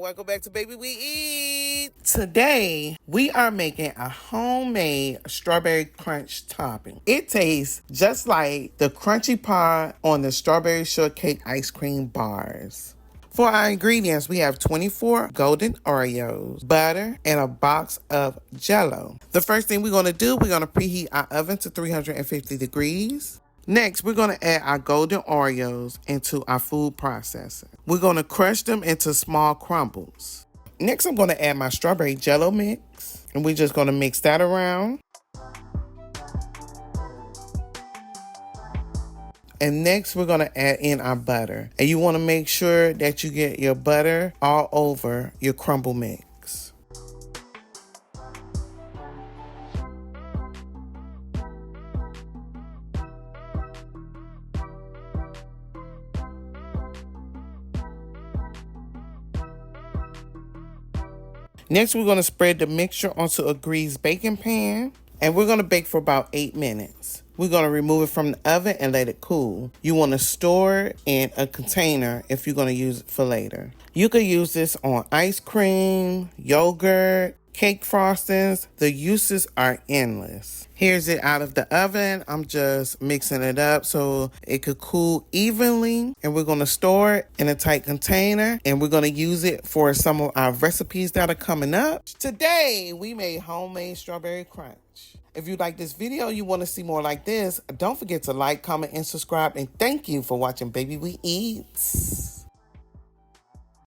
welcome back to Baby We Eat. Today, we are making a homemade strawberry crunch topping. It tastes just like the crunchy part on the strawberry shortcake ice cream bars. For our ingredients, we have 24 golden Oreos, butter, and a box of Jell-O. The first thing we're going to do, we're going to preheat our oven to 350 degrees. Next, we're going to add our golden Oreos into our food processor. We're going to crush them into small crumbles. Next, I'm going to add my strawberry Jell-O mix, and we're just going to mix that around. And next, we're going to add in our butter. And you want to make sure that you get your butter all over your crumble mix. Next, we're going to spread the mixture onto a greased baking pan, and we're going to bake for about 8 minutes. We're going to remove it from the oven and let it cool. You want to store it in a container if you're going to use it for later. You could use this on ice cream, yogurt, cake frostings. The uses are endless. Here's it out of the oven. I'm just mixing it up so it could cool evenly. And we're going to store it in a tight container. And we're going to use it for some of our recipes that are coming up. Today, we made homemade strawberry crunch. If you like this video, you want to see more like this, don't forget to like, comment, and subscribe. And thank you for watching Baby We Eats.